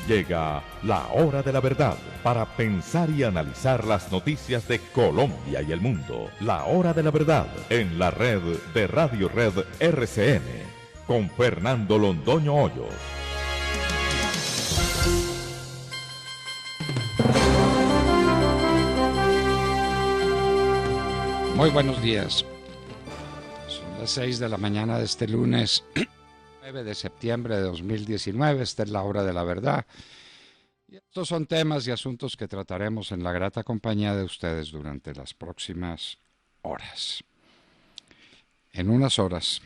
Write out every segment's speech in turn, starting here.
Llega la hora de la verdad para pensar y analizar las noticias de Colombia y el mundo. La hora de la verdad en la red de Radio Red RCN con Fernando Londoño Hoyos. Muy buenos días. Son las 6 de la mañana de este lunes 9 de septiembre de 2019. Esta es la hora de la verdad. Y estos son temas y asuntos que trataremos en la grata compañía de ustedes durante las próximas horas. En unas horas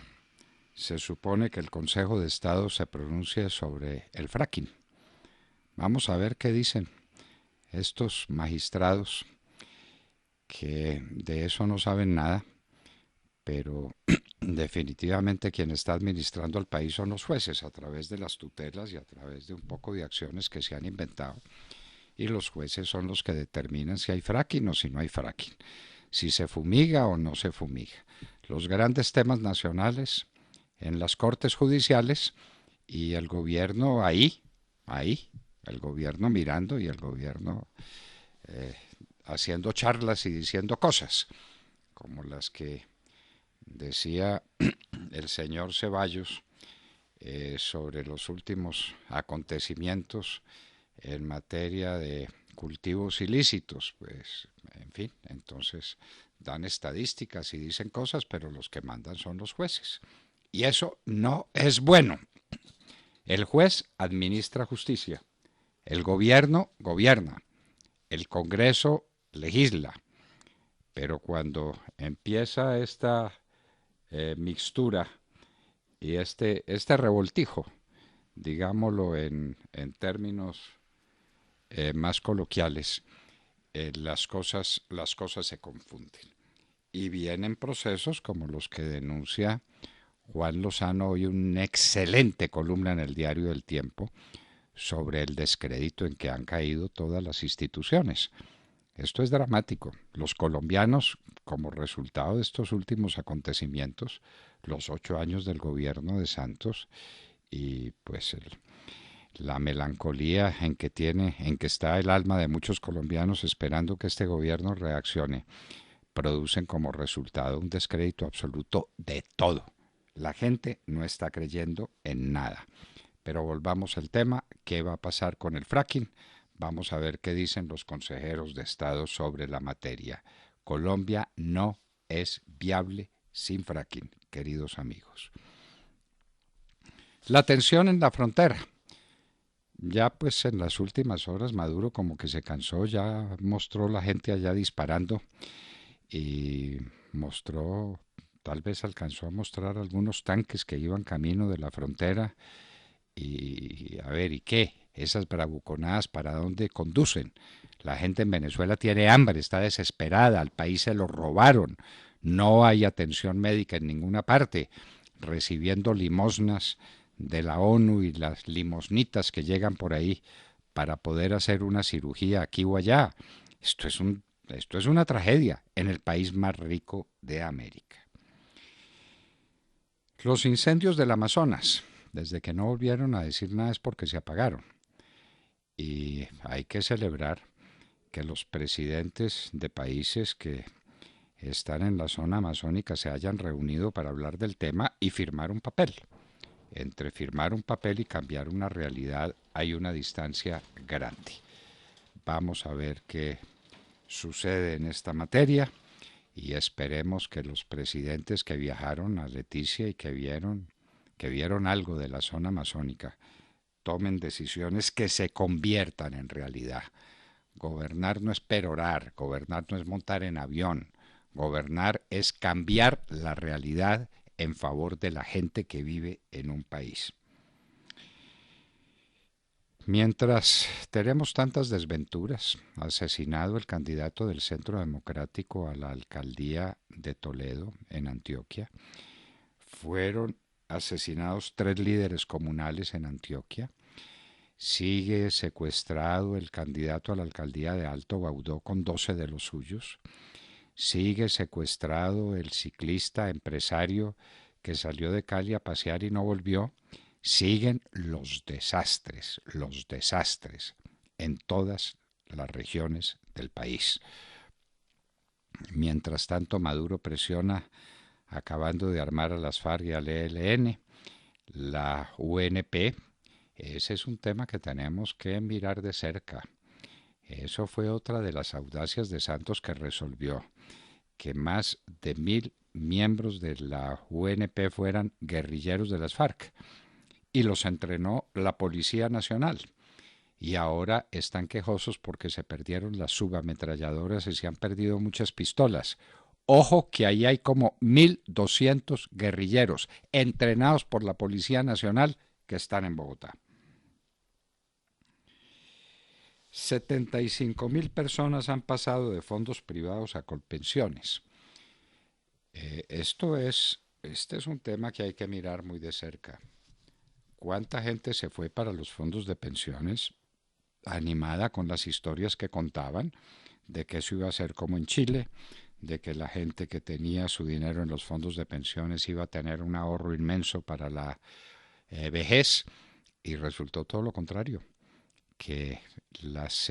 se supone que el Consejo de Estado se pronuncie sobre el fracking. Vamos a ver qué dicen estos magistrados que de eso no saben nada, pero definitivamente quien está administrando el país son los jueces a través de las tutelas y a través de un poco de acciones que se han inventado, y los jueces son los que determinan si hay fracking o si no hay fracking, si se fumiga o no se fumiga. Los grandes temas nacionales en las cortes judiciales y el gobierno ahí, el gobierno mirando y el gobierno haciendo charlas y diciendo cosas, como las que decía el señor Ceballos sobre los últimos acontecimientos en materia de cultivos ilícitos. Pues, en fin, entonces dan estadísticas y dicen cosas, pero los que mandan son los jueces. Y eso no es bueno. El juez administra justicia, el gobierno gobierna, el Congreso legisla, pero cuando empieza esta mixtura y este revoltijo, digámoslo en términos más coloquiales, las cosas se confunden. Y vienen procesos como los que denuncia Juan Lozano hoy, una excelente columna en el diario El Tiempo, sobre el descrédito en que han caído todas las instituciones. Esto es dramático. Los colombianos, como resultado de estos últimos acontecimientos, los 8 años del gobierno de Santos y pues la melancolía en que está el alma de muchos colombianos esperando que este gobierno reaccione, producen como resultado un descrédito absoluto de todo. La gente no está creyendo en nada. Pero volvamos al tema, ¿qué va a pasar con el fracking? Vamos a ver qué dicen los consejeros de Estado sobre la materia. Colombia no es viable sin fracking, queridos amigos. La tensión en la frontera. Ya pues en las últimas horas Maduro como que se cansó, ya mostró la gente allá disparando y tal vez alcanzó a mostrar algunos tanques que iban camino de la frontera. Y a ver, ¿y qué? Esas bravuconadas, ¿para dónde conducen? La gente en Venezuela tiene hambre, está desesperada, al país se lo robaron, no hay atención médica en ninguna parte, recibiendo limosnas de la ONU y las limosnitas que llegan por ahí para poder hacer una cirugía aquí o allá. Esto es una tragedia en el país más rico de América. Los incendios del Amazonas. Desde que no volvieron a decir nada es porque se apagaron. Y hay que celebrar que los presidentes de países que están en la zona amazónica se hayan reunido para hablar del tema y firmar un papel. Entre firmar un papel y cambiar una realidad hay una distancia grande. Vamos a ver qué sucede en esta materia y esperemos que los presidentes que viajaron a Leticia y que vieron algo de la zona amazónica, tomen decisiones que se conviertan en realidad. Gobernar no es perorar, gobernar no es montar en avión, gobernar es cambiar la realidad en favor de la gente que vive en un país. Mientras tenemos tantas desventuras, asesinado el candidato del Centro Democrático a la alcaldía de Toledo, en Antioquia, fueron asesinados 3 líderes comunales en Antioquia, sigue secuestrado el candidato a la alcaldía de Alto Baudó con 12 de los suyos, sigue secuestrado el ciclista empresario que salió de Cali a pasear y no volvió, Siguen los desastres en todas las regiones del país. Mientras tanto, Maduro presiona, acabando de armar a las FARC y al ELN, la UNP. Ese es un tema que tenemos que mirar de cerca. Eso fue otra de las audacias de Santos, que resolvió que más de 1000 miembros de la UNP fueran guerrilleros de las FARC, y los entrenó la Policía Nacional. Y ahora están quejosos porque se perdieron las subametralladoras y se han perdido muchas pistolas. Ojo que ahí hay como 1200 guerrilleros entrenados por la Policía Nacional que están en Bogotá. 75.000 personas han pasado de fondos privados a Colpensiones. Este es un tema que hay que mirar muy de cerca. ¿Cuánta gente se fue para los fondos de pensiones animada con las historias que contaban de que eso iba a ser como en Chile, de que la gente que tenía su dinero en los fondos de pensiones iba a tener un ahorro inmenso para la vejez? Y resultó todo lo contrario, que las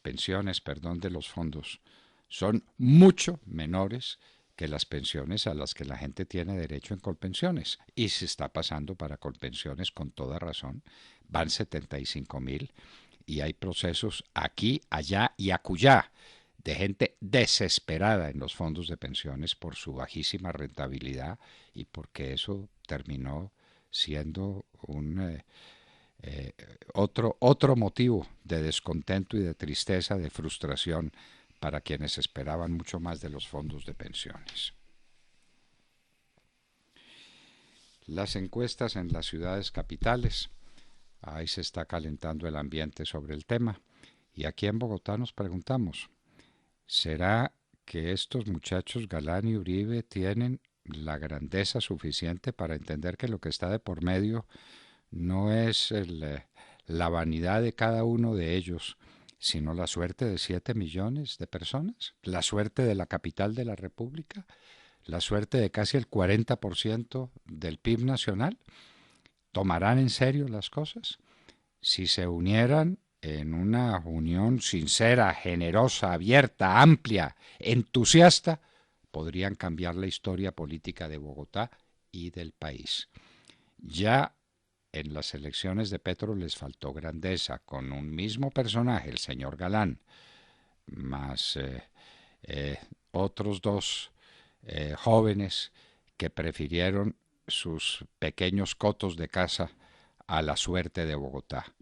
pensiones, de los fondos son mucho menores que las pensiones a las que la gente tiene derecho en Colpensiones, y se está pasando para Colpensiones con toda razón. Van 75.000 y hay procesos aquí, allá y acullá de gente desesperada en los fondos de pensiones por su bajísima rentabilidad, y porque eso terminó siendo un otro motivo de descontento y de tristeza, de frustración para quienes esperaban mucho más de los fondos de pensiones. Las encuestas en las ciudades capitales, ahí se está calentando el ambiente sobre el tema, y aquí en Bogotá nos preguntamos, ¿será que estos muchachos Galán y Uribe tienen la grandeza suficiente para entender que lo que está de por medio no es la vanidad de cada uno de ellos, sino la suerte de 7 millones de personas, la suerte de la capital de la República, la suerte de casi el 40% del PIB nacional? ¿Tomarán en serio las cosas? Si se unieran en una unión sincera, generosa, abierta, amplia, entusiasta, podrían cambiar la historia política de Bogotá y del país. Ya en las elecciones de Petro les faltó grandeza, con un mismo personaje, el señor Galán, más otros dos jóvenes que prefirieron sus pequeños cotos de casa a la suerte de Bogotá.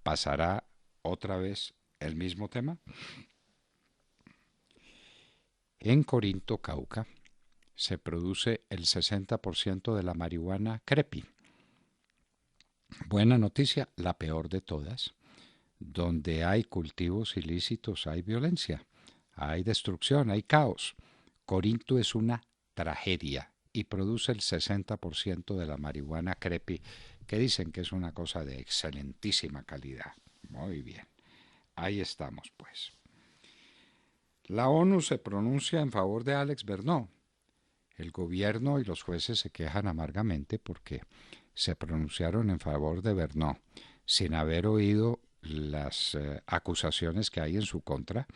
¿Pasará otra vez el mismo tema? En Corinto, Cauca, se produce el 60% de la marihuana crepi. Buena noticia, la peor de todas. Donde hay cultivos ilícitos hay violencia, hay destrucción, hay caos. Corinto es una tragedia y produce el 60% de la marihuana crepi, que dicen que es una cosa de excelentísima calidad. Muy bien, ahí estamos pues. La ONU se pronuncia en favor de Alex Bernó. El gobierno y los jueces se quejan amargamente porque se pronunciaron en favor de Bernó sin haber oído las acusaciones que hay en su contra,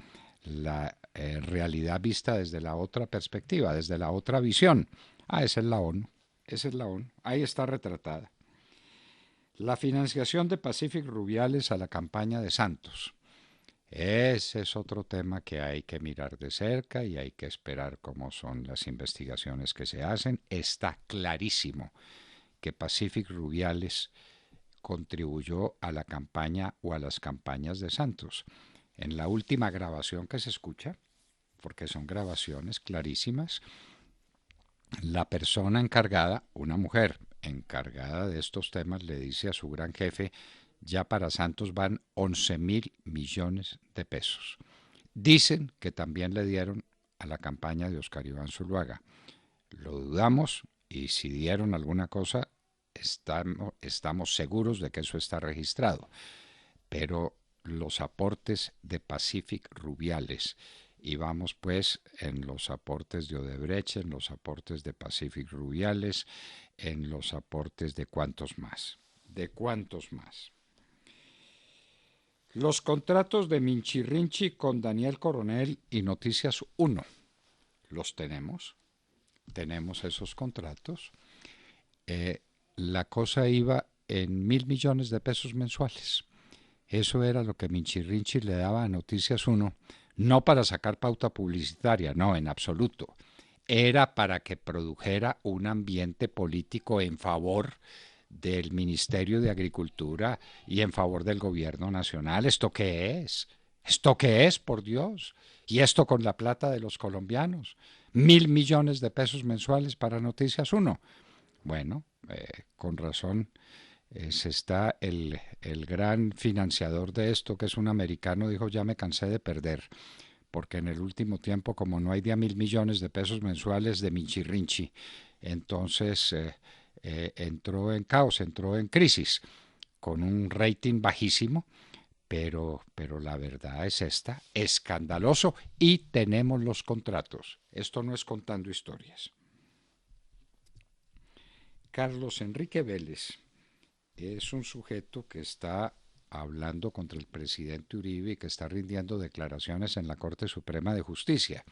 la realidad vista desde la otra perspectiva, desde la otra visión. Esa es la ONU, ahí está retratada. La financiación de Pacific Rubiales a la campaña de Santos. Ese es otro tema que hay que mirar de cerca y hay que esperar cómo son las investigaciones que se hacen. Está clarísimo que Pacific Rubiales contribuyó a la campaña o a las campañas de Santos. En la última grabación que se escucha, porque son grabaciones clarísimas, la persona encargada, una mujer encargada de estos temas, le dice a su gran jefe: ya para Santos van 11.000 millones de pesos. Dicen que también le dieron a la campaña de Oscar Iván Zuluaga. Lo dudamos, y si dieron alguna cosa, estamos seguros de que eso está registrado. Pero los aportes de Pacific Rubiales, y vamos pues en los aportes de Odebrecht, en los aportes de Pacific Rubiales, en los aportes de cuantos más. de cuántos más. Los contratos de Minchirrinchi con Daniel Coronel y Noticias 1, los tenemos esos contratos. La cosa iba en 1.000 millones de pesos mensuales. Eso era lo que Minchirrinchi le daba a Noticias 1, no para sacar pauta publicitaria, no, en absoluto. Era para que produjera un ambiente político en favor del Ministerio de Agricultura y en favor del gobierno nacional. ¿Esto qué es? ¿Esto qué es, por Dios? Y esto con la plata de los colombianos. 1.000 millones de pesos mensuales para Noticias 1. Bueno, con razón se está el gran financiador de esto, que es un americano, dijo: ya me cansé de perder, porque en el último tiempo, como no hay de a 1.000 millones de pesos mensuales de Minchirrinchi, entonces entró en caos, entró en crisis, con un rating bajísimo, pero la verdad es esta: escandaloso, y tenemos los contratos. Esto no es contando historias. Carlos Enrique Vélez es un sujeto que está hablando contra el presidente Uribe y que está rindiendo declaraciones en la Corte Suprema de Justicia.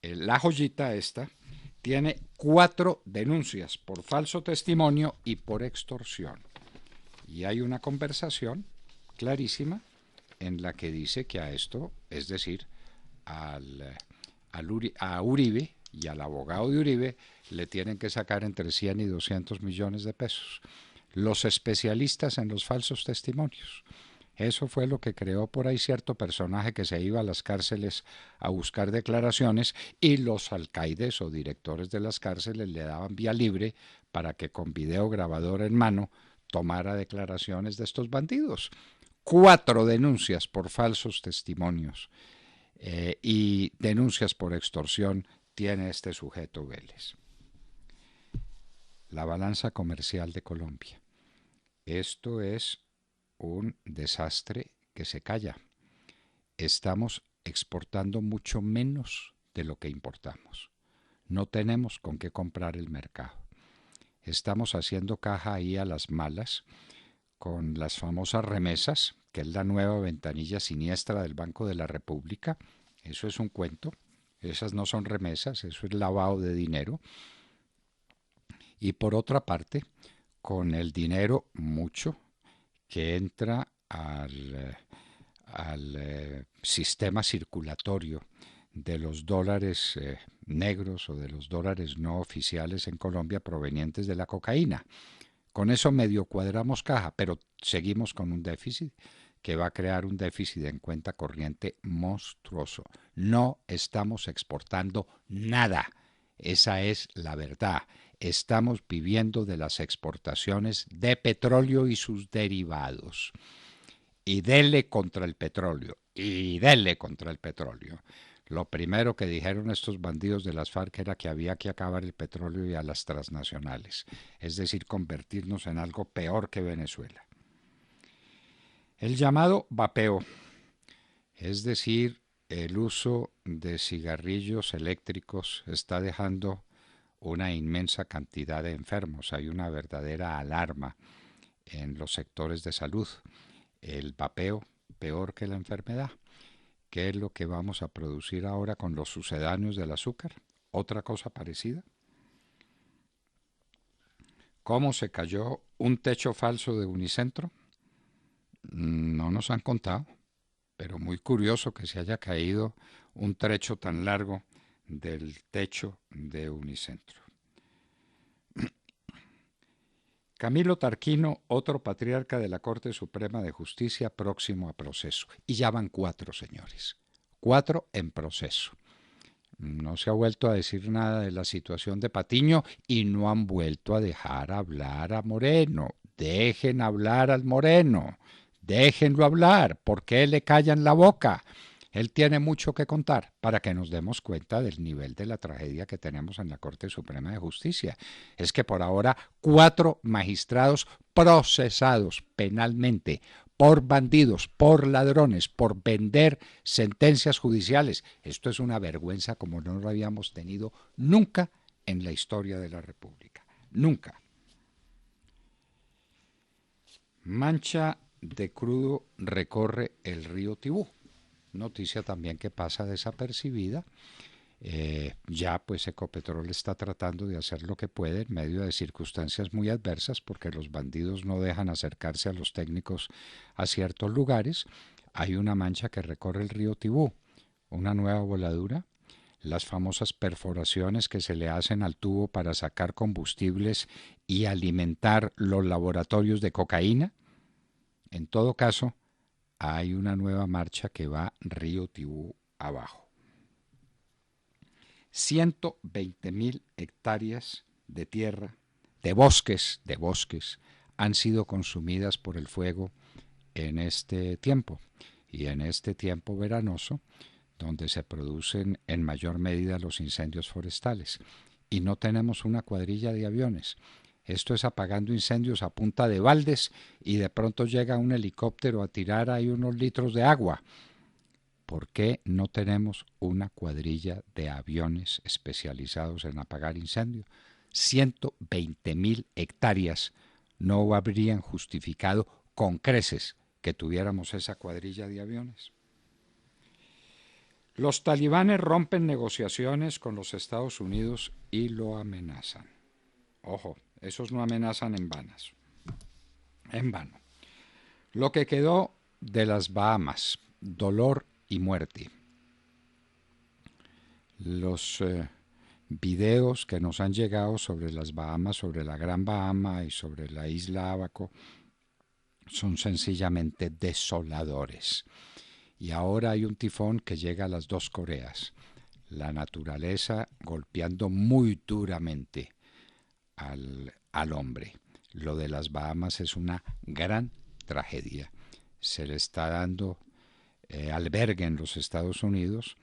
La joyita esta tiene 4 denuncias por falso testimonio y por extorsión. Y hay una conversación clarísima en la que dice que a esto, es decir, a Uribe y al abogado de Uribe, le tienen que sacar entre 100 y 200 millones de pesos. Los especialistas en los falsos testimonios. Eso fue lo que creó por ahí cierto personaje que se iba a las cárceles a buscar declaraciones, y los alcaides o directores de las cárceles le daban vía libre para que con video grabador en mano tomara declaraciones de estos bandidos. 4 denuncias por falsos testimonios y denuncias por extorsión tiene este sujeto Vélez. La balanza comercial de Colombia. Esto es un desastre que se calla. Estamos exportando mucho menos de lo que importamos. No tenemos con qué comprar el mercado. Estamos haciendo caja ahí a las malas con las famosas remesas, que es la nueva ventanilla siniestra del Banco de la República. Eso es un cuento. Esas no son remesas, eso es lavado de dinero. Y por otra parte, con el dinero mucho que entra al sistema circulatorio de los dólares negros o de los dólares no oficiales en Colombia provenientes de la cocaína. Con eso medio cuadramos caja, pero seguimos con un déficit que va a crear un déficit en cuenta corriente monstruoso. No estamos exportando nada. Esa es la verdad. Estamos viviendo de las exportaciones de petróleo y sus derivados. Y dele contra el petróleo. Y dele contra el petróleo. Lo primero que dijeron estos bandidos de las FARC era que había que acabar el petróleo y a las transnacionales. Es decir, convertirnos en algo peor que Venezuela. El llamado vapeo, es decir, el uso de cigarrillos eléctricos, está dejando una inmensa cantidad de enfermos. Hay una verdadera alarma en los sectores de salud. El vapeo, peor que la enfermedad. ¿Qué es lo que vamos a producir ahora con los sucedáneos del azúcar? ¿Otra cosa parecida? ¿Cómo se cayó un techo falso de Unicentro? No nos han contado, pero muy curioso que se haya caído un trecho tan largo del techo de Unicentro. Camilo Tarquino, otro patriarca de la Corte Suprema de Justicia, próximo a proceso. Y ya van 4, señores. 4 en proceso. No se ha vuelto a decir nada de la situación de Patiño y no han vuelto a dejar hablar a Moreno. Dejen hablar al Moreno. Déjenlo hablar. ¿Por qué le callan la boca? Él tiene mucho que contar para que nos demos cuenta del nivel de la tragedia que tenemos en la Corte Suprema de Justicia. Es que por ahora 4 magistrados procesados penalmente por bandidos, por ladrones, por vender sentencias judiciales. Esto es una vergüenza como no lo habíamos tenido nunca en la historia de la República. Nunca. Mancha de crudo recorre el río Tibú. Noticia también que pasa desapercibida. Ya pues Ecopetrol está tratando de hacer lo que puede en medio de circunstancias muy adversas porque los bandidos no dejan acercarse a los técnicos a ciertos lugares. Hay una mancha que recorre el río Tibú, una nueva voladura, las famosas perforaciones que se le hacen al tubo para sacar combustibles y alimentar los laboratorios de cocaína. En todo caso, hay una nueva marcha que va río Tibú abajo. 120.000 hectáreas de tierra, de bosques, han sido consumidas por el fuego en este tiempo. Y en este tiempo veranoso, donde se producen en mayor medida los incendios forestales. Y no tenemos una cuadrilla de aviones. Esto es apagando incendios a punta de baldes y de pronto llega un helicóptero a tirar ahí unos litros de agua. ¿Por qué no tenemos una cuadrilla de aviones especializados en apagar incendios? 120.000 hectáreas no habrían justificado con creces que tuviéramos esa cuadrilla de aviones. Los talibanes rompen negociaciones con los Estados Unidos y lo amenazan. Ojo, esos no amenazan en vano. Lo que quedó de las Bahamas, dolor y muerte. Los videos que nos han llegado sobre las Bahamas, sobre la Gran Bahama y sobre la isla Abaco, son sencillamente desoladores. Y ahora hay un tifón que llega a las dos Coreas. La naturaleza golpeando muy duramente al hombre. Lo de las Bahamas es una gran tragedia. Se le está dando albergue en los Estados Unidos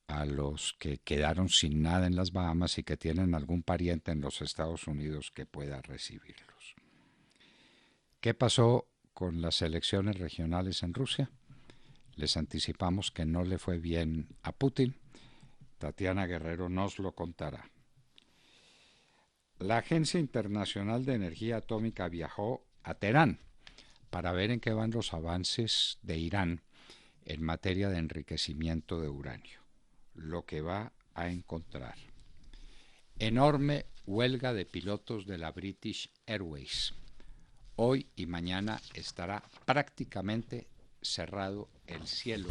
a los que quedaron sin nada en las Bahamas y que tienen algún pariente en los Estados Unidos que pueda recibirlos. ¿Qué pasó con las elecciones regionales en Rusia? Les anticipamos que no le fue bien a Putin. Tatiana Guerrero nos lo contará. La Agencia Internacional de Energía Atómica viajó a Teherán para ver en qué van los avances de Irán en materia de enriquecimiento de uranio. Lo que va a encontrar: enorme huelga de pilotos de la British Airways. Hoy y mañana estará prácticamente cerrado el cielo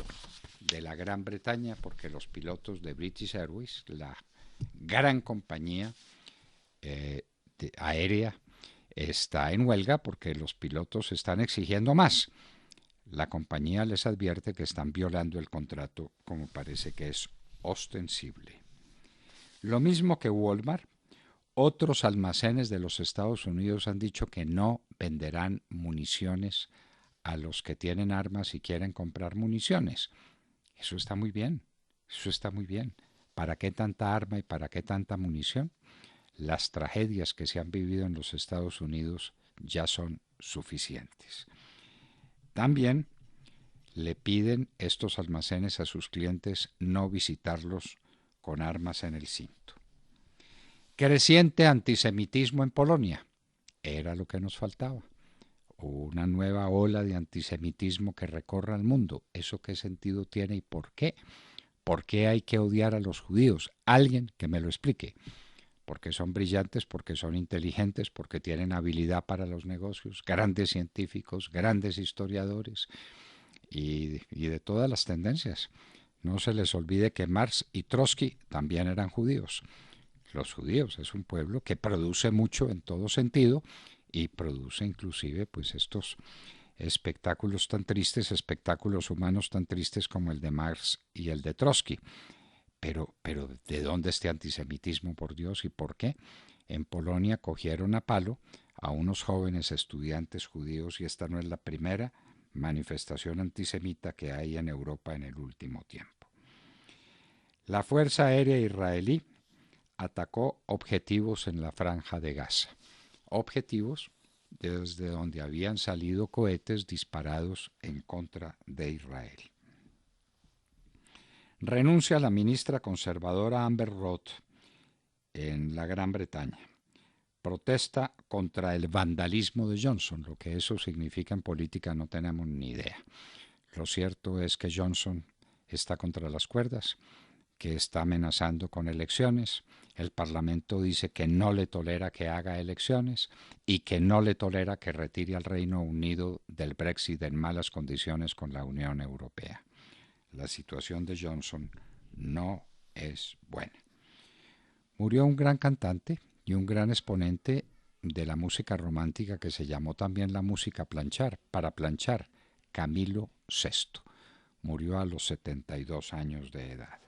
de la Gran Bretaña porque los pilotos de British Airways, la gran compañía aérea, está en huelga porque los pilotos están exigiendo más. La compañía les advierte que están violando el contrato, como parece que es ostensible. Lo mismo que Walmart, otros almacenes de los Estados Unidos han dicho que no venderán municiones a los que tienen armas y quieren comprar municiones. Eso está muy bien, eso está muy bien. ¿Para qué tanta arma y para qué tanta munición? Las tragedias que se han vivido en los Estados Unidos ya son suficientes. También le piden estos almacenes a sus clientes no visitarlos con armas en el cinto. Creciente antisemitismo en Polonia. Era lo que nos faltaba. Una nueva ola de antisemitismo que recorra el mundo. ¿Eso qué sentido tiene y por qué? ¿Por qué hay que odiar a los judíos? Alguien que me lo explique. Porque son brillantes, porque son inteligentes, porque tienen habilidad para los negocios, grandes científicos, grandes historiadores y de todas las tendencias. No se les olvide que Marx y Trotsky también eran judíos. Los judíos es un pueblo que produce mucho en todo sentido y produce inclusive pues estos espectáculos tan tristes, espectáculos humanos tan tristes como el de Marx y el de Trotsky. Pero ¿de dónde este antisemitismo, por Dios, y por qué? En Polonia cogieron a palo a unos jóvenes estudiantes judíos y esta no es la primera manifestación antisemita que hay en Europa en el último tiempo. La Fuerza Aérea Israelí atacó objetivos en la Franja de Gaza. Objetivos desde donde habían salido cohetes disparados en contra de Israel. Renuncia la ministra conservadora Amber Rudd en la Gran Bretaña protesta contra el vandalismo de Johnson. Lo que eso significa en política no tenemos ni idea. Lo cierto es que Johnson está contra las cuerdas, que está amenazando con elecciones. El Parlamento dice que no le tolera que haga elecciones y que no le tolera que retire al Reino Unido del Brexit en malas condiciones con la Unión Europea. La situación de Johnson no es buena. Murió un gran cantante y un gran exponente de la música romántica que se llamó también la música para planchar, Camilo VI. Murió a los 72 años de edad.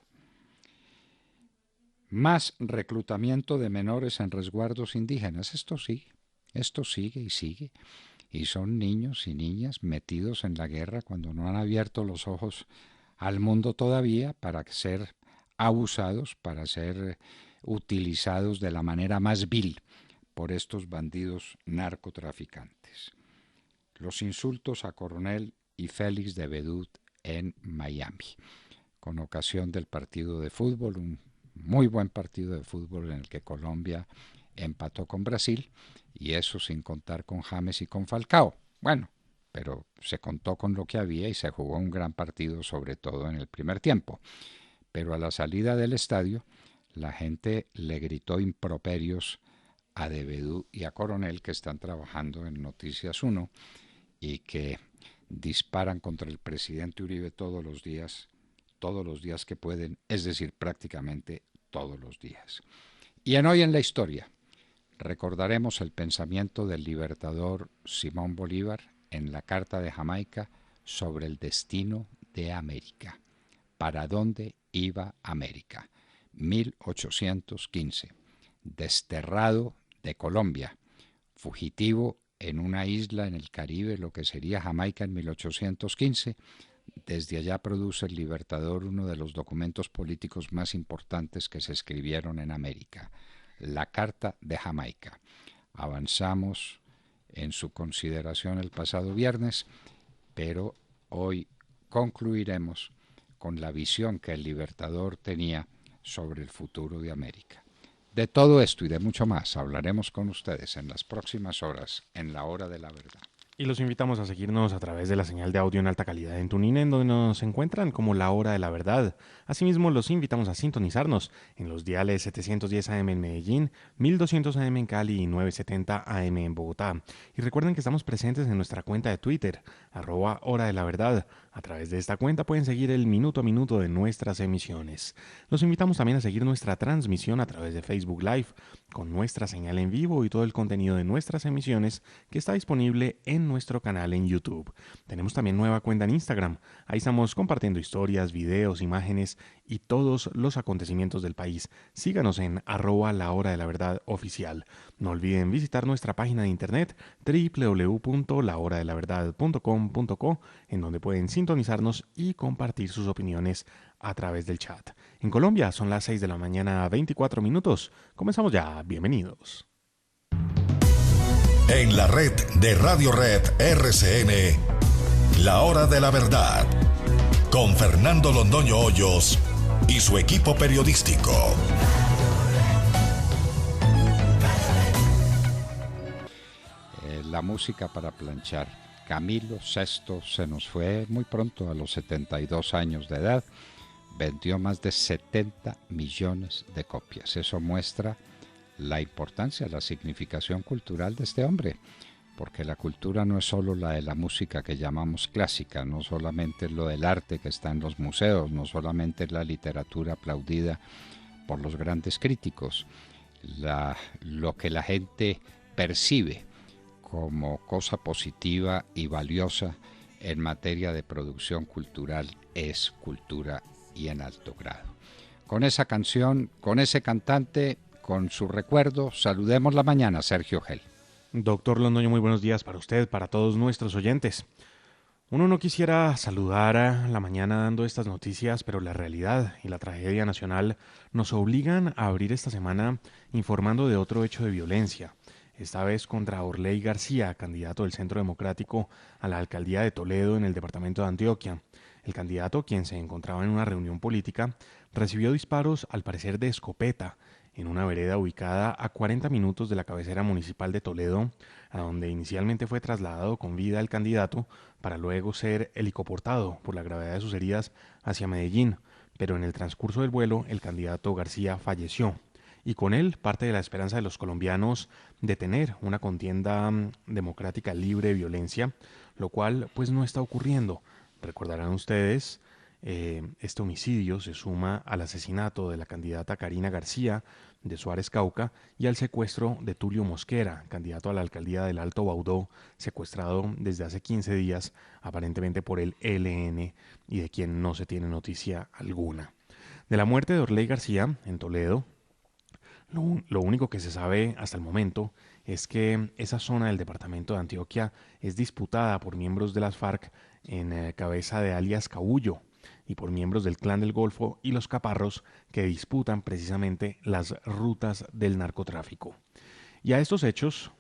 Más reclutamiento de menores en resguardos indígenas. Esto sigue y sigue. Y son niños y niñas metidos en la guerra cuando no han abierto los ojos al mundo todavía para ser abusados, para ser utilizados de la manera más vil por estos bandidos narcotraficantes. Los insultos a Coronel y Félix de Bedut en Miami, con ocasión del partido de fútbol, un muy buen partido de fútbol en el que Colombia empató con Brasil, y eso sin contar con James y con Falcao. Bueno, pero se contó con lo que había y se jugó un gran partido, sobre todo en el primer tiempo. Pero a la salida del estadio, la gente le gritó improperios a De Bedú y a Coronel, que están trabajando en Noticias 1 y que disparan contra el presidente Uribe todos los días que pueden, es decir, prácticamente todos los días. Y en Hoy en la Historia recordaremos el pensamiento del libertador Simón Bolívar en la Carta de Jamaica sobre el destino de América. ¿Para dónde iba América? 1815. Desterrado de Colombia, fugitivo en una isla en el Caribe, lo que sería Jamaica en 1815, desde allá produce el Libertador uno de los documentos políticos más importantes que se escribieron en América, la Carta de Jamaica. Avanzamos en su consideración el pasado viernes, pero hoy concluiremos con la visión que el Libertador tenía sobre el futuro de América. De todo esto y de mucho más hablaremos con ustedes en las próximas horas en la Hora de la Verdad. Y los invitamos a seguirnos a través de la señal de audio en alta calidad en TuneIn, en donde nos encuentran como La Hora de la Verdad. Asimismo, los invitamos a sintonizarnos en los diales 710 AM en Medellín, 1200 AM en Cali y 970 AM en Bogotá. Y recuerden que estamos presentes en nuestra cuenta de Twitter, @Hora de la Verdad. A través de esta cuenta pueden seguir el minuto a minuto de nuestras emisiones. Los invitamos también a seguir nuestra transmisión a través de Facebook Live, con nuestra señal en vivo y todo el contenido de nuestras emisiones que está disponible en nuestro canal en YouTube. Tenemos también nueva cuenta en Instagram. Ahí estamos compartiendo historias, videos, imágenes y todos los acontecimientos del país. Síganos en @La Hora de la Verdad Oficial. No olviden visitar nuestra página de internet www.lahoradelaverdad.com.co, en donde pueden sintonizarnos y compartir sus opiniones a través del chat. En Colombia son las 6 de la mañana, 24 minutos. Comenzamos ya. Bienvenidos. En la red de Radio Red RCN, La Hora de la Verdad, con Fernando Londoño Hoyos y su equipo periodístico. La música para planchar. Camilo VI se nos fue muy pronto, a los 72 años de edad. Vendió más de 70 millones de copias. Eso muestra la importancia, la significación cultural de este hombre, porque la cultura no es solo la de la música que llamamos clásica, no solamente lo del arte que está en los museos, no solamente la literatura aplaudida por los grandes críticos, lo que la gente percibe como cosa positiva y valiosa en materia de producción cultural es cultura y en alto grado. Con esa canción, con ese cantante, con su recuerdo, saludemos la mañana, Sergio Gel. Doctor Londoño, muy buenos días para usted, para todos nuestros oyentes. Uno no quisiera saludar a la mañana dando estas noticias, pero la realidad y la tragedia nacional nos obligan a abrir esta semana informando de otro hecho de violencia, esta vez contra Orley García, candidato del Centro Democrático a la alcaldía de Toledo en el departamento de Antioquia. El candidato, quien se encontraba en una reunión política, recibió disparos al parecer de escopeta en una vereda ubicada a 40 minutos de la cabecera municipal de Toledo, a donde inicialmente fue trasladado con vida el candidato para luego ser helicoportado por la gravedad de sus heridas hacia Medellín, pero en el transcurso del vuelo el candidato García falleció y con él parte de la esperanza de los colombianos de tener una contienda democrática libre de violencia, lo cual pues no está ocurriendo. Recordarán ustedes, este homicidio se suma al asesinato de la candidata Karina García de Suárez Cauca y al secuestro de Tulio Mosquera, candidato a la alcaldía del Alto Baudó, secuestrado desde hace 15 días aparentemente por el ELN y de quien no se tiene noticia alguna. De la muerte de Orley García en Toledo, lo único que se sabe hasta el momento es que esa zona del departamento de Antioquia es disputada por miembros de las FARC en cabeza de alias Cabullo y por miembros del Clan del Golfo y los Caparros que disputan precisamente las rutas del narcotráfico. Y a estos hechos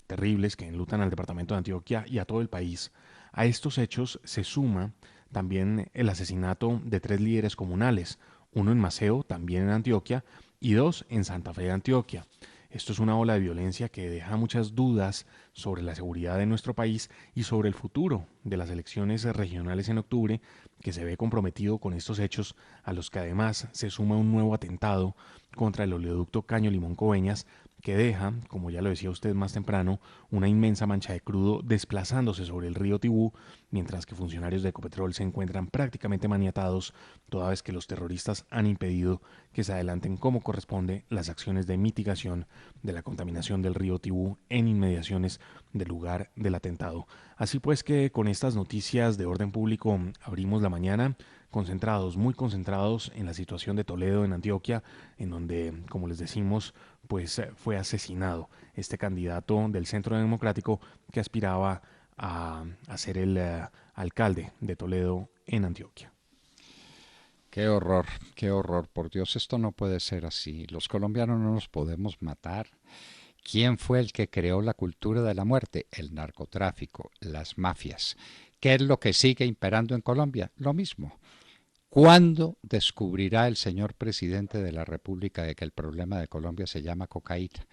terribles que enlutan al departamento de Antioquia y a todo el país, a estos hechos se suma también el asesinato de 3 líderes comunales, uno en Maceo, también en Antioquia, y 2 en Santa Fe de Antioquia. Esto es una ola de violencia que deja muchas dudas sobre la seguridad de nuestro país y sobre el futuro de las elecciones regionales en octubre, que se ve comprometido con estos hechos, a los que además se suma un nuevo atentado contra el oleoducto Caño Limón Coveñas, que deja, como ya lo decía usted más temprano, una inmensa mancha de crudo desplazándose sobre el río Tibú, mientras que funcionarios de Ecopetrol se encuentran prácticamente maniatados, toda vez que los terroristas han impedido que se adelanten como corresponde las acciones de mitigación de la contaminación del río Tibú en inmediaciones del lugar del atentado. Así pues que con estas noticias de orden público abrimos la mañana, concentrados, muy concentrados en la situación de Toledo, en Antioquia, en donde, como les decimos, pues fue asesinado este candidato del Centro Democrático que aspiraba a ser el alcalde de Toledo en Antioquia. Qué horror, por Dios, esto no puede ser así. Los colombianos no nos podemos matar. ¿Quién fue el que creó la cultura de la muerte? El narcotráfico, las mafias. ¿Qué es lo que sigue imperando en Colombia? Lo mismo. ¿Cuándo descubrirá el señor presidente de la República de que el problema de Colombia se llama cocaína?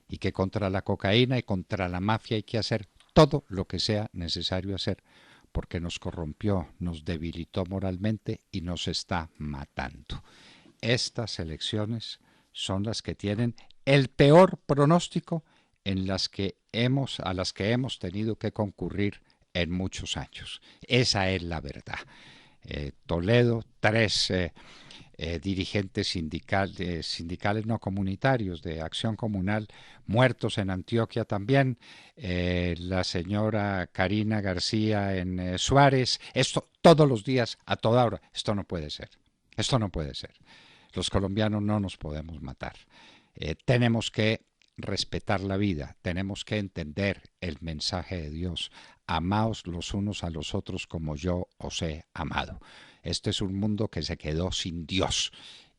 Y que contra la cocaína y contra la mafia hay que hacer todo lo que sea necesario hacer, porque nos corrompió, nos debilitó moralmente y nos está matando. Estas elecciones son las que tienen el peor pronóstico a las que hemos tenido que concurrir en muchos años. Esa es la verdad. Toledo, 3 dirigentes sindicales no comunitarios de Acción Comunal muertos en Antioquia también, la señora Karina García en Suárez, esto todos los días, a toda hora. Esto no puede ser. Los colombianos no nos podemos matar. Tenemos que respetar la vida, tenemos que entender el mensaje de Dios. Amaos los unos a los otros como yo os he amado. Este es un mundo que se quedó sin Dios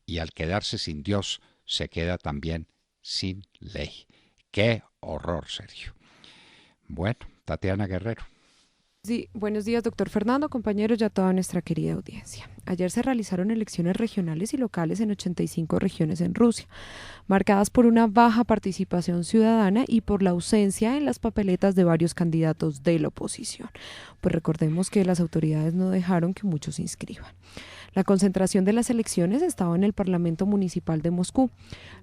y al quedarse sin Dios se queda también sin ley. ¡Qué horror, Sergio! Bueno, Tatiana Guerrero. Sí, buenos días, doctor Fernando, compañeros y a toda nuestra querida audiencia. Ayer se realizaron elecciones regionales y locales en 85 regiones en Rusia, marcadas por una baja participación ciudadana y por la ausencia en las papeletas de varios candidatos de la oposición. Pues recordemos que las autoridades no dejaron que muchos se inscriban. La concentración de las elecciones estaba en el Parlamento Municipal de Moscú,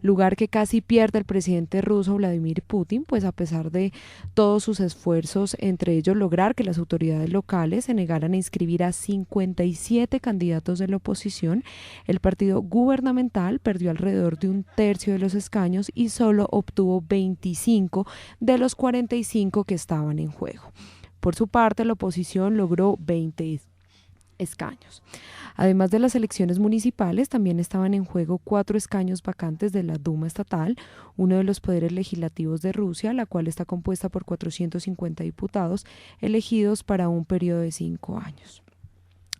lugar que casi pierde el presidente ruso Vladimir Putin, pues a pesar de todos sus esfuerzos, entre ellos lograr que las autoridades locales se negaran a inscribir a 57 candidatos de la oposición, el partido gubernamental perdió alrededor de 1/3 de los escaños y solo obtuvo 25 de los 45 que estaban en juego. Por su parte, la oposición logró 20 escaños. Además de las elecciones municipales, también estaban en juego 4 escaños vacantes de la Duma estatal, uno de los poderes legislativos de Rusia, la cual está compuesta por 450 diputados elegidos para un periodo de 5 años.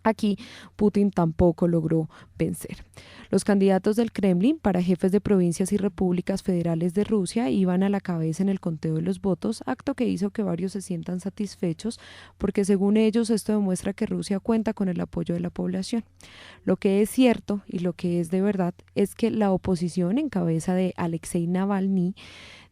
Aquí Putin tampoco logró vencer. Los candidatos del Kremlin para jefes de provincias y repúblicas federales de Rusia iban a la cabeza en el conteo de los votos, acto que hizo que varios se sientan satisfechos porque según ellos esto demuestra que Rusia cuenta con el apoyo de la población. Lo que es cierto y lo que es de verdad es que la oposición en cabeza de Alexei Navalny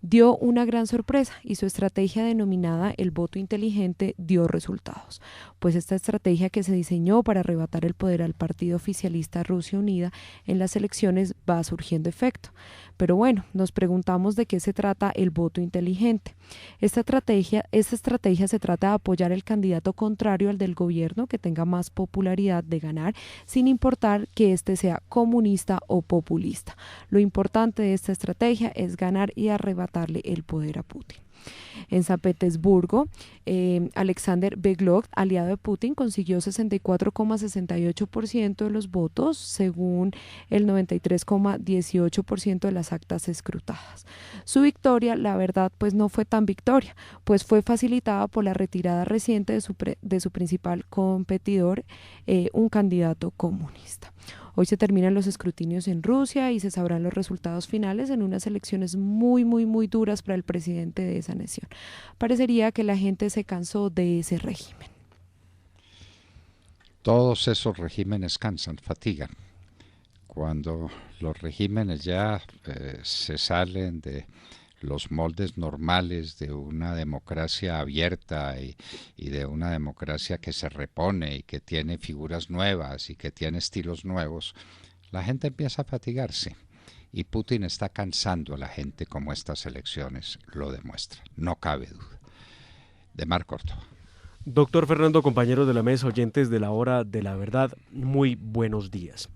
dio una gran sorpresa y su estrategia denominada el voto inteligente dio resultados, pues esta estrategia que se diseñó para arrebatar el poder al partido oficialista Rusia Unida en las elecciones va surgiendo efecto. Pero bueno, nos preguntamos de qué se trata el voto inteligente. Esta estrategia se trata de apoyar el candidato contrario al del gobierno que tenga más popularidad de ganar, sin importar que éste sea comunista o populista. Lo importante de esta estrategia es ganar y arrebatarle el poder a Putin. En San Petersburgo, Alexander Beglov, aliado de Putin, consiguió 64,68% de los votos, según el 93,18% de las actas escrutadas. Su victoria, la verdad, pues no fue tan victoria, pues fue facilitada por la retirada reciente de su principal competidor, un candidato comunista. Hoy se terminan los escrutinios en Rusia y se sabrán los resultados finales en unas elecciones muy duras para el presidente de esa nación. Parecería que la gente se cansó de ese régimen. Todos esos regímenes cansan, fatigan. Cuando los regímenes ya se salen de los moldes normales de una democracia abierta y de una democracia que se repone y que tiene figuras nuevas y que tiene estilos nuevos, la gente empieza a fatigarse. Y Putin está cansando a la gente como estas elecciones lo demuestran, no cabe duda. De Mar Córdoba. Doctor Fernando, compañeros de la mesa, oyentes de la hora de la verdad, muy buenos días.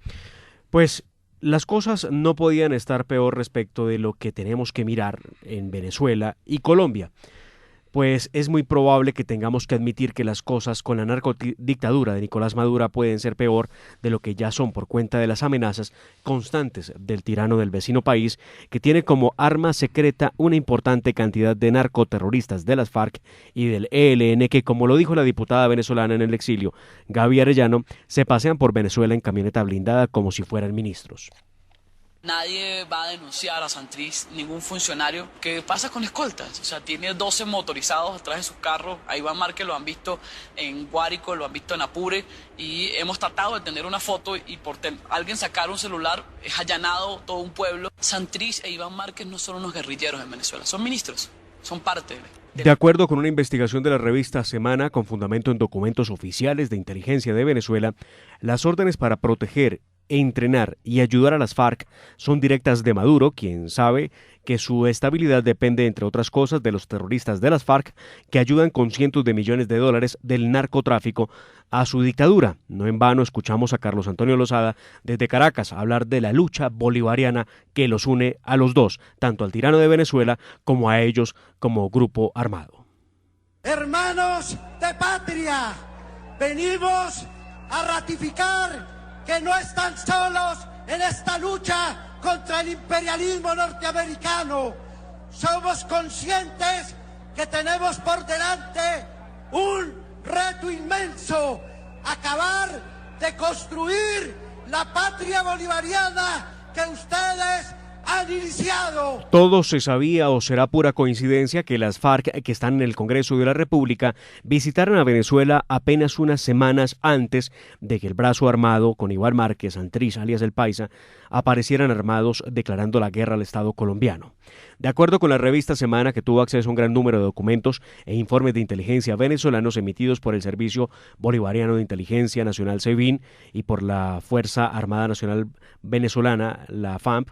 Pues las cosas no podían estar peor respecto de lo que tenemos que mirar en Venezuela y Colombia, pues es muy probable que tengamos que admitir que las cosas con la narcodictadura de Nicolás Maduro pueden ser peor de lo que ya son por cuenta de las amenazas constantes del tirano del vecino país, que tiene como arma secreta una importante cantidad de narcoterroristas de las FARC y del ELN que, como lo dijo la diputada venezolana en el exilio, Gaby Arellano, se pasean por Venezuela en camioneta blindada como si fueran ministros. Nadie va a denunciar a Santrich, ningún funcionario. ¿Qué pasa con escoltas? O sea, tiene 12 motorizados atrás de sus carros. A Iván Márquez lo han visto en Guárico, lo han visto en Apure. Y hemos tratado de tener una foto y por alguien sacar un celular, es allanado todo un pueblo. Santrich e Iván Márquez no son unos guerrilleros en Venezuela, son ministros, son parte de acuerdo con una investigación de la revista Semana, con fundamento en documentos oficiales de inteligencia de Venezuela, las órdenes para proteger, entrenar y ayudar a las FARC son directas de Maduro, quien sabe que su estabilidad depende, entre otras cosas, de los terroristas de las FARC que ayudan con cientos de millones de dólares del narcotráfico a su dictadura. No en vano escuchamos a Carlos Antonio Lozada desde Caracas hablar de la lucha bolivariana que los une a los dos, tanto al tirano de Venezuela como a ellos como grupo armado. Hermanos de patria, venimos a ratificar que no están solos en esta lucha contra el imperialismo norteamericano. Somos conscientes que tenemos por delante un reto inmenso: acabar de construir la patria bolivariana que ustedes han iniciado. Todo se sabía, o será pura coincidencia, que las FARC, que están en el Congreso de la República, visitaron a Venezuela apenas unas semanas antes de que el brazo armado con Iván Márquez, Santrich, alias El Paisa, aparecieran armados declarando la guerra al Estado colombiano. De acuerdo con la revista Semana, que tuvo acceso a un gran número de documentos e informes de inteligencia venezolanos emitidos por el Servicio Bolivariano de Inteligencia Nacional SEBIN y por la Fuerza Armada Nacional Venezolana, la FAMP,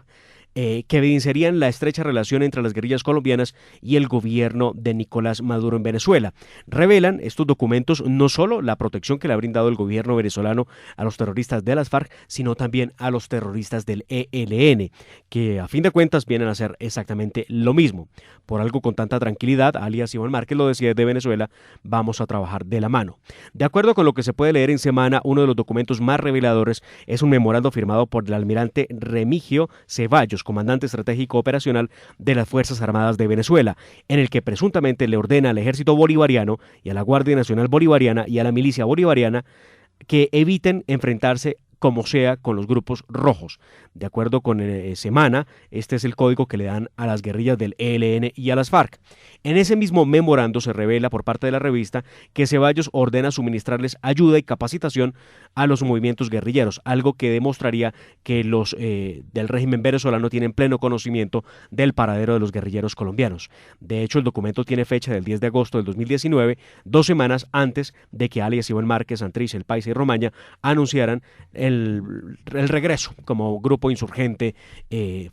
que evidenciarían la estrecha relación entre las guerrillas colombianas y el gobierno de Nicolás Maduro en Venezuela. Revelan estos documentos no solo la protección que le ha brindado el gobierno venezolano a los terroristas de las FARC, sino también a los terroristas del ELN, que a fin de cuentas vienen a hacer exactamente lo mismo. Por algo con tanta tranquilidad, alias Iván Márquez lo decía desde Venezuela, vamos a trabajar de la mano. De acuerdo con lo que se puede leer en Semana, uno de los documentos más reveladores es un memorando firmado por el almirante Remigio Ceballos, comandante estratégico operacional de las Fuerzas Armadas de Venezuela, en el que presuntamente le ordena al Ejército Bolivariano y a la Guardia Nacional Bolivariana y a la Milicia Bolivariana que eviten enfrentarse como sea con los grupos rojos. De acuerdo con Semana, este es el código que le dan a las guerrillas del ELN y a las FARC. En ese mismo memorando se revela por parte de la revista que Ceballos ordena suministrarles ayuda y capacitación a los movimientos guerrilleros, algo que demostraría que los del régimen venezolano tienen pleno conocimiento del paradero de los guerrilleros colombianos. De hecho, el documento tiene fecha del 10 de agosto del 2019, 2 semanas antes de que alias Iván Márquez, Santrich, El Paisa y Romaña anunciaran el regreso como grupo insurgente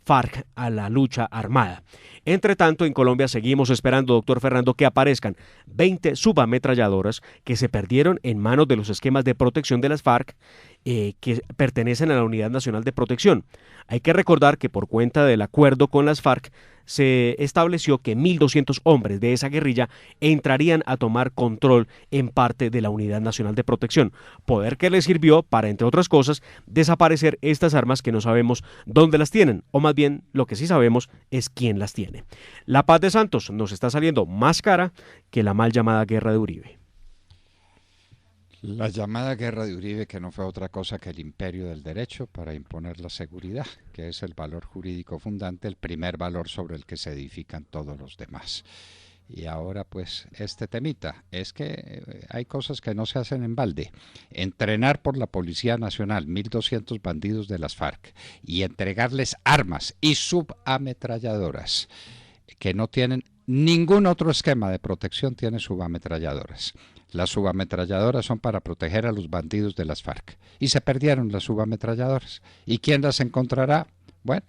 FARC a la lucha armada. Entre tanto, en Colombia seguimos esperando, doctor Fernando, que aparezcan 20 subametralladoras que se perdieron en manos de los esquemas de protección de las FARC que pertenecen a la Unidad Nacional de Protección. Hay que recordar que por cuenta del acuerdo con las FARC se estableció que 1.200 hombres de esa guerrilla entrarían a tomar control en parte de la Unidad Nacional de Protección, poder que les sirvió para, entre otras cosas, desaparecer estas armas que no sabemos dónde las tienen, o más bien lo que sí sabemos es quién las tiene. La paz de Santos nos está saliendo más cara que la mal llamada guerra de Uribe. La llamada guerra de Uribe, que no fue otra cosa que el imperio del derecho para imponer la seguridad, que es el valor jurídico fundante, el primer valor sobre el que se edifican todos los demás. Y ahora pues este temita, es que hay cosas que no se hacen en balde. Entrenar por la Policía Nacional 1.200 bandidos de las FARC y entregarles armas y subametralladoras que no tienen ningún otro esquema de protección, tiene subametralladoras. Las subametralladoras son para proteger a los bandidos de las FARC. Y se perdieron las subametralladoras. ¿Y quién las encontrará? Bueno,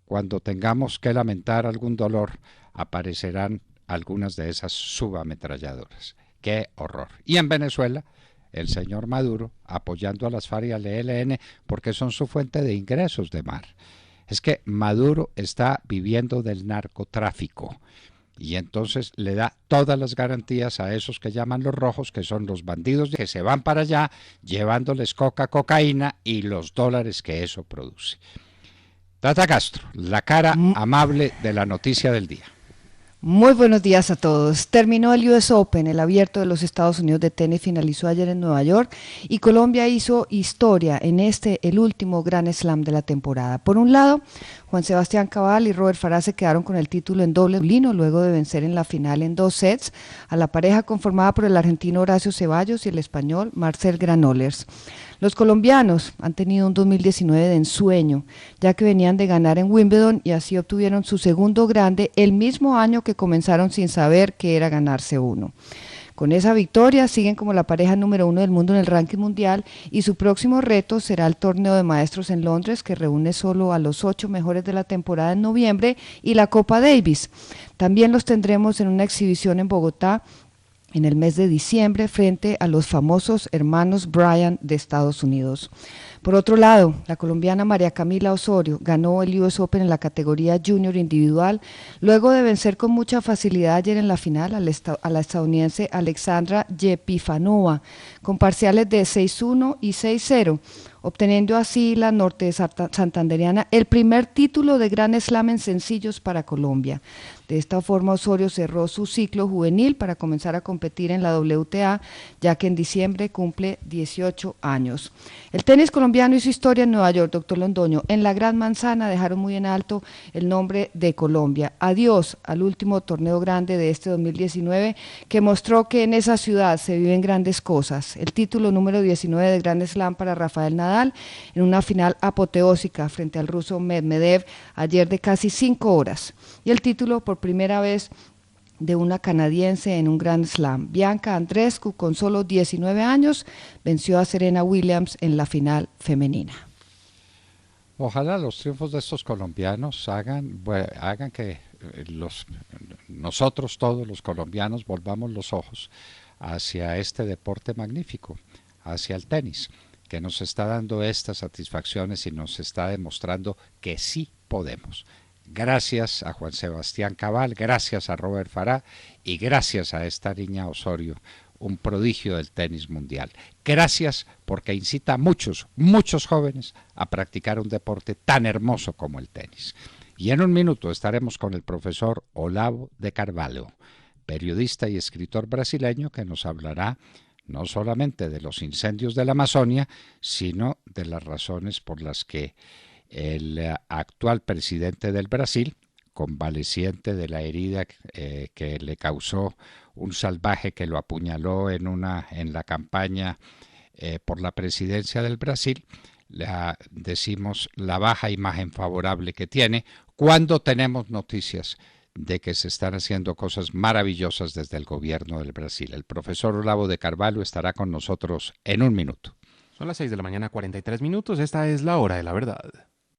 cuando tengamos que lamentar algún dolor, aparecerán algunas de esas subametralladoras. ¡Qué horror! Y en Venezuela, el señor Maduro apoyando a las FARC y al ELN porque son su fuente de ingresos de mar. Es que Maduro está viviendo del narcotráfico. Y entonces le da todas las garantías a esos que llaman los rojos, que son los bandidos que se van para allá llevándoles cocaína y los dólares que eso produce. Tata Castro, la cara amable de la noticia del día. Muy buenos días a todos. Terminó el US Open, el abierto de los Estados Unidos de tenis, finalizó ayer en Nueva York y Colombia hizo historia en el último Grand Slam de la temporada. Por un lado, Juan Sebastián Cabal y Robert Farah se quedaron con el título en doble masculino luego de vencer en la final en 2 sets a la pareja conformada por el argentino Horacio Ceballos y el español Marcel Granollers. Los colombianos han tenido un 2019 de ensueño, ya que venían de ganar en Wimbledon y así obtuvieron su segundo grande el mismo año que comenzaron sin saber que era ganarse uno. Con esa victoria siguen como la pareja número 1 del mundo en el ranking mundial y su próximo reto será el torneo de maestros en Londres, que reúne solo a los 8 mejores de la temporada en noviembre, y la Copa Davis. También los tendremos en una exhibición en Bogotá en el mes de diciembre frente a los famosos hermanos Bryan de Estados Unidos. Por otro lado, la colombiana María Camila Osorio ganó el US Open en la categoría junior individual, luego de vencer con mucha facilidad ayer en la final a la estadounidense Alexandra Yepifanova, con parciales de 6-1 y 6-0, obteniendo así la norte santanderiana el primer título de Grand Slam en sencillos para Colombia. De esta forma, Osorio cerró su ciclo juvenil para comenzar a competir en la WTA, ya que en diciembre cumple 18 años. El tenis colombiano hizo historia en Nueva York, doctor Londoño. En la Gran Manzana dejaron muy en alto el nombre de Colombia. Adiós al último torneo grande de este 2019, que mostró que en esa ciudad se viven grandes cosas. El título número 19 de Grand Slam para Rafael Nadal, en una final apoteósica frente al ruso Medvedev ayer de casi 5 horas. Y el título por primera vez de una canadiense en un Grand Slam. Bianca Andreescu, con solo 19 años, venció a Serena Williams en la final femenina. Ojalá los triunfos de estos colombianos hagan que nosotros todos los colombianos volvamos los ojos hacia este deporte magnífico, hacia el tenis, que nos está dando estas satisfacciones y nos está demostrando que sí podemos. Gracias a Juan Sebastián Cabal, gracias a Robert Farah y gracias a esta niña Osorio, un prodigio del tenis mundial. Gracias porque incita a muchos jóvenes a practicar un deporte tan hermoso como el tenis. Y en un minuto estaremos con el profesor Olavo de Carvalho, periodista y escritor brasileño, que nos hablará no solamente de los incendios de la Amazonia, sino de las razones por las que el actual presidente del Brasil, convaleciente de la herida que le causó un salvaje que lo apuñaló en la campaña por la presidencia del Brasil, decimos la baja imagen favorable que tiene cuando tenemos noticias de que se están haciendo cosas maravillosas desde el gobierno del Brasil. El profesor Olavo de Carvalho estará con nosotros en un minuto. Son las 6 de la mañana, 43 minutos. Esta es la hora de la verdad.